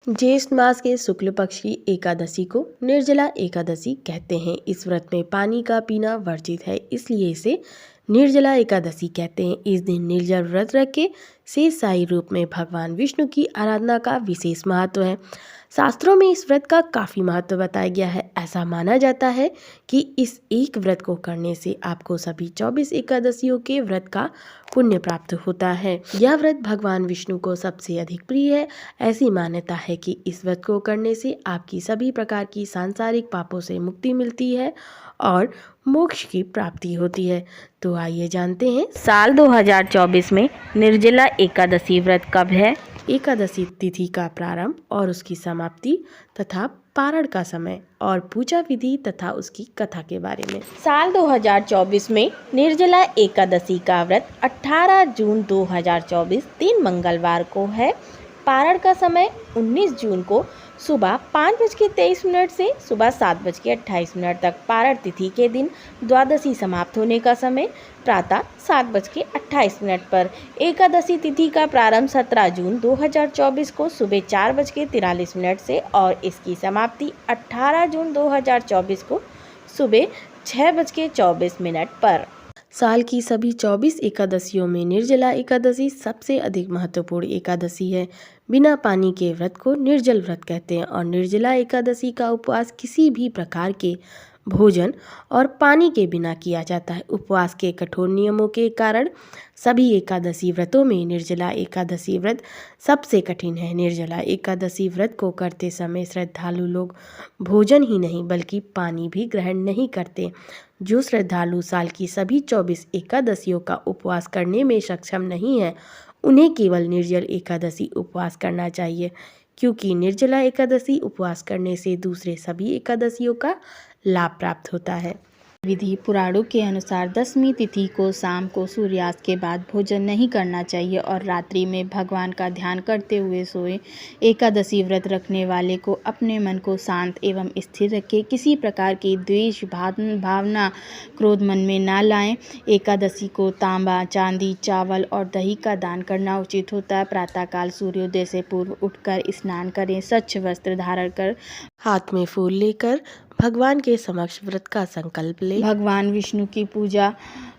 ज्येष्ठ मास के शुक्ल पक्ष की एकादशी को निर्जला एकादशी कहते हैं। इस व्रत में पानी का पीना वर्जित है, इसलिए इसे निर्जला एकादशी कहते हैं। इस दिन निर्जल व्रत रख के शेषशायी रूप में भगवान विष्णु की आराधना का विशेष महत्व है। शास्त्रों में इस व्रत का काफ़ी महत्व बताया गया है। ऐसा माना जाता है कि इस एक व्रत को करने से आपको सभी 24 एकादशियों के व्रत का पुण्य प्राप्त होता है। यह व्रत भगवान विष्णु को सबसे अधिक प्रिय है। ऐसी मान्यता है कि इस व्रत को करने से आपकी सभी प्रकार की सांसारिक पापों से मुक्ति मिलती है और मोक्ष की प्राप्ति होती है। तो आइए जानते हैं साल 2024 में निर्जला एकादशी व्रत कब है, एकादशी तिथि का प्रारंभ और उसकी समाप्ति तथा पारण का समय और पूजा विधि तथा उसकी कथा के बारे में। साल 2024 में निर्जला एकादशी का व्रत 18 जून 2024 दिन मंगलवार को है। पारण का समय 19 जून को सुबह 5:23 से सुबह 7:28 तक। पारण तिथि के दिन द्वादशी समाप्त होने का समय प्रातः 7:28 पर। एकादशी तिथि का प्रारंभ 17 जून 2024 को सुबह 4:43 से और इसकी समाप्ति 18 जून 2024 को सुबह 6:24 पर। साल की सभी 24 एकादशियों में निर्जला एकादशी सबसे अधिक महत्वपूर्ण एकादशी है। बिना पानी के व्रत को निर्जल व्रत कहते हैं और निर्जला एकादशी का उपवास किसी भी प्रकार के भोजन और पानी के बिना किया जाता है। उपवास के कठोर नियमों के कारण सभी एकादशी व्रतों में निर्जला एकादशी व्रत सबसे कठिन है। निर्जला एकादशी व्रत को करते समय श्रद्धालु लोग भोजन ही नहीं बल्कि पानी भी ग्रहण नहीं करते। जो श्रद्धालु साल की सभी 24 एकादशियों का उपवास करने में सक्षम नहीं है, उन्हें केवल निर्जल एकादशी उपवास करना चाहिए, क्योंकि निर्जला एकादशी उपवास करने से दूसरे सभी एकादशियों का लाभ प्राप्त होता है। विधि पुराणों के अनुसार दशमी तिथि को शाम को सूर्यास्त के बाद भोजन नहीं करना चाहिए और रात्रि में भगवान का ध्यान करते हुए सोए। एकादशी व्रत रखने वाले को अपने मन को शांत एवं स्थिर रखे। किसी प्रकार की द्वेष भावना क्रोध मन में ना लाएं। एकादशी को तांबा, चांदी, चावल और दही का दान करना उचित होता है। प्रातःकाल सूर्योदय से पूर्व उठकर स्नान करें। स्वच्छ वस्त्र धारण कर हाथ में फूल लेकर भगवान के समक्ष व्रत का संकल्प ले। भगवान विष्णु की पूजा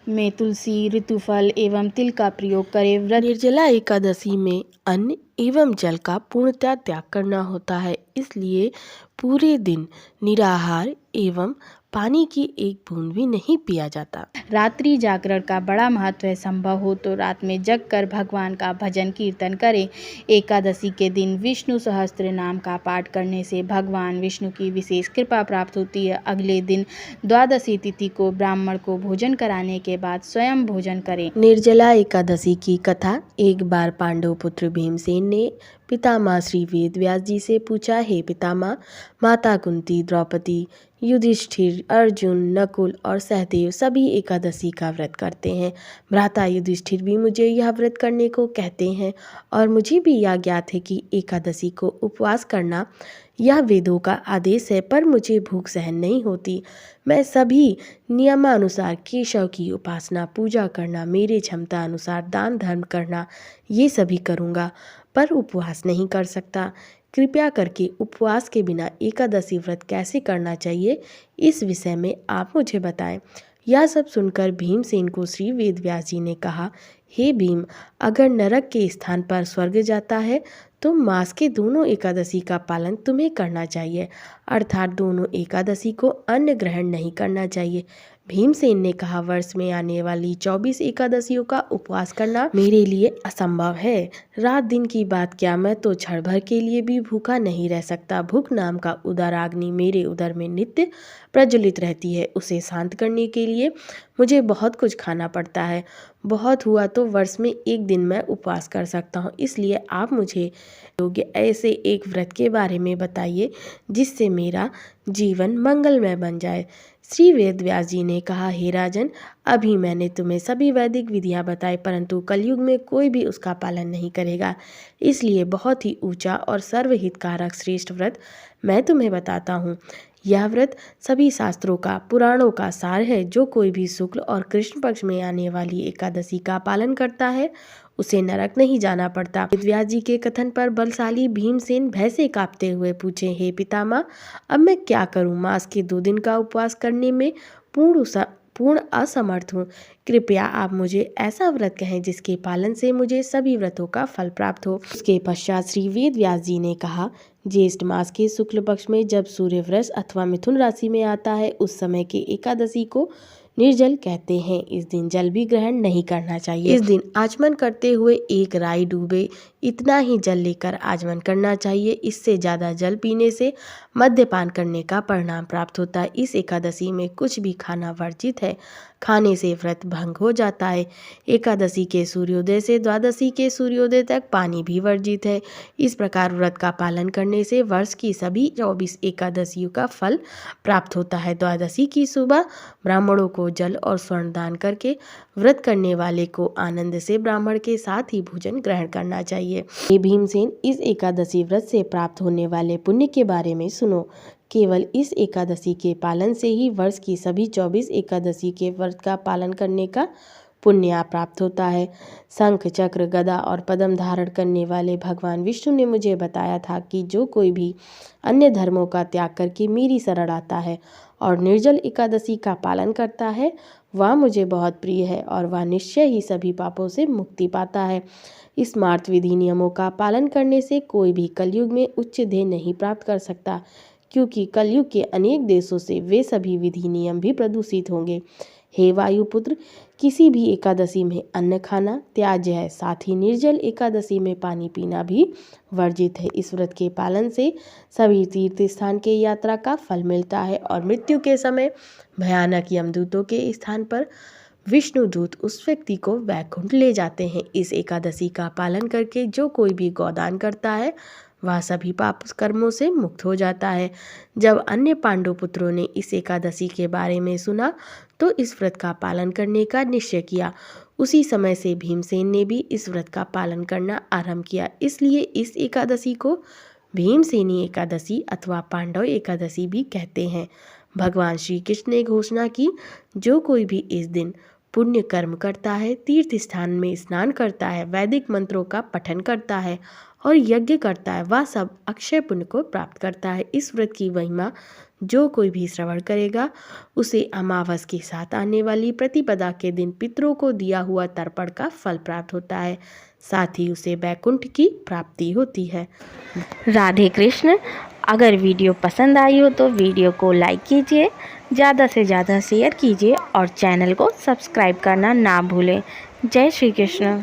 में तुलसी, ऋतुफल एवं तिल का प्रयोग करें। व्रत निर्जला एकादशी में अन्न एवं जल का पूर्णतः त्याग करना होता है, इसलिए पूरे दिन निराहार एवं पानी की एक बूंद भी नहीं पिया जाता। रात्रि जागरण का बड़ा महत्व है। संभव हो तो रात में जग कर भगवान का भजन कीर्तन करें। एकादशी के दिन विष्णु सहस्त्र नाम का पाठ करने से भगवान विष्णु की विशेष कृपा प्राप्त होती है। अगले दिन द्वादशी तिथि को ब्राह्मण को भोजन कराने के बाद स्वयं भोजन करें। निर्जला एकादशी की कथा। एक बार पांडव पुत्र भीमसेन ने पितामह श्री वेद व्यास जी से पूछा, हे पितामह, माता कुंती, द्रौपदी, युधिष्ठिर, अर्जुन, नकुल और सहदेव सभी एकादशी का व्रत करते हैं। भ्राता युधिष्ठिर भी मुझे यह व्रत करने को कहते हैं और मुझे भी यह ज्ञात है कि एकादशी को उपवास करना यह वेदों का आदेश है, पर मुझे भूख सहन नहीं होती। मैं सभी नियमानुसार केशव की उपासना, पूजा करना, मेरे क्षमता अनुसार दान धर्म करना, ये सभी करूँगा, पर उपवास नहीं कर सकता। कृपया करके उपवास के बिना एकादशी व्रत कैसे करना चाहिए, इस विषय में आप मुझे बताएं। यह सब सुनकर भीमसेन को श्री वेदव्यास जी ने कहा, हे भीम, अगर नरक के स्थान पर स्वर्ग जाता है तो मास के दोनों एकादशी का पालन तुम्हें करना चाहिए, अर्थात दोनों एकादशी को अन्न ग्रहण नहीं करना चाहिए। भीमसेन ने कहा, वर्ष में आने वाली 24 एकादशियों का उपवास करना मेरे लिए असंभव है। रात दिन की बात क्या, मैं तो क्षण भर के लिए भी भूखा नहीं रह सकता। भूख नाम का उदराग्नि मेरे उदर में नित्य प्रज्वलित रहती है। उसे शांत करने के लिए मुझे बहुत कुछ खाना पड़ता है। बहुत हुआ तो वर्ष में एक दिन मैं उपवास कर सकता हूँ। इसलिए आप मुझे योग्य ऐसे एक व्रत के बारे में बताइए जिससे मेरा जीवन मंगलमय बन जाए। श्री वेदव्यास जी ने कहा, हे राजन, अभी मैंने तुम्हें सभी वैदिक विधियां बताई, परंतु कलयुग में कोई भी उसका पालन नहीं करेगा। इसलिए बहुत ही ऊंचा और सर्वहितकारक श्रेष्ठ व्रत मैं तुम्हें बताता हूँ। यह व्रत सभी शास्त्रों का, पुराणों का सार है। जो कोई भी शुक्ल और कृष्ण पक्ष में आने वाली एकादशी का पालन करता है उसे नरक नहीं जाना पड़ता। व्यास जी के कथन पर बलशाली भीमसेन भय से कांपते हुए पूछे, हे पितामह, अब मैं क्या करूं? मास के 2 दिन का उपवास करने में पूर्ण असमर्थ हूँ। कृपया आप मुझे ऐसा व्रत कहें जिसके पालन से मुझे सभी व्रतों का फल प्राप्त हो। उसके पश्चात श्री वेद व्यास जी ने कहा, ज्येष्ठ मास के शुक्ल पक्ष में जब सूर्य वृष अथवा मिथुन राशि में आता है उस समय के एकादशी को निर्जल कहते हैं। इस दिन जल भी ग्रहण नहीं करना चाहिए। इस दिन आचमन करते हुए 1 राई डूबे इतना ही जल लेकर आचमन करना चाहिए। इससे ज़्यादा जल पीने से मद्यपान करने का परिणाम प्राप्त होता है। इस एकादशी में कुछ भी खाना वर्जित है। खाने से व्रत भंग हो जाता है। एकादशी के सूर्योदय से द्वादशी के सूर्योदय तक पानी भी वर्जित है। इस प्रकार व्रत का पालन करने से वर्ष की सभी 24 एकादशियों का फल प्राप्त होता है। द्वादशी की सुबह ब्राह्मणों को जल और स्वर्ण दान करके व्रत करने वाले को आनंद से ब्राह्मण के साथ ही भोजन ग्रहण करना चाहिए। हे भीमसेन, इस एकादशी व्रत से प्राप्त होने वाले पुण्य के बारे में सुनो। केवल इस एकादशी के पालन से ही वर्ष की सभी 24 एकादशी के व्रत का पालन करने का पुण्य प्राप्त होता है। शंख, चक्र, गदा और पद्म धारण करने वाले भगवान विष्णु ने मुझे बताया था कि जो कोई भी अन्य धर्मों का त्याग करके मेरी शरण आता है और निर्जल एकादशी का पालन करता है वह मुझे बहुत प्रिय है और वह निश्चय ही सभी पापों से मुक्ति पाता है। इस मार्त विधि नियमों का पालन करने से कोई भी कलयुग में उच्च ध्येय नहीं प्राप्त कर सकता, क्योंकि कलयुग के अनेक देशों से वे सभी विधि नियम भी प्रदूषित होंगे। हे वायुपुत्र, किसी भी एकादशी में अन्न खाना त्याज्य है। साथ ही निर्जल एकादशी में पानी पीना भी वर्जित है। इस व्रत के पालन से सभी तीर्थ स्थान के यात्रा का फल मिलता है और मृत्यु के समय भयानक यमदूतों के स्थान पर विष्णु दूत उस व्यक्ति को वैकुंठ ले जाते हैं। इस एकादशी का पालन करके जो कोई भी गौदान करता है वह सभी पाप कर्मों से मुक्त हो जाता है। जब अन्य पांडु पुत्रों ने इस एकादशी के बारे में सुना तो इस व्रत का पालन करने का निश्चय किया। उसी समय से भीमसेन ने भी इस व्रत का पालन करना आरंभ किया। इसलिए इस एकादशी को भीमसेनी एकादशी अथवा पांडव एकादशी भी कहते हैं। भगवान श्री कृष्ण ने घोषणा की, जो कोई भी इस दिन पुण्य कर्म करता है, तीर्थ स्थान में स्नान करता है, वैदिक मंत्रों का पठन करता है और यज्ञ करता है, वह सब अक्षय पुण्य को प्राप्त करता है। इस व्रत की महिमा जो कोई भी श्रवण करेगा उसे अमावस के साथ आने वाली प्रतिपदा के दिन पितरों को दिया हुआ तर्पण का फल प्राप्त होता है। साथ ही उसे वैकुंठ की प्राप्ति होती है। राधे कृष्ण। अगर वीडियो पसंद आई हो तो वीडियो को लाइक कीजिए, ज़्यादा से ज़्यादा शेयर कीजिए और चैनल को सब्सक्राइब करना ना भूलें। जय श्री कृष्ण।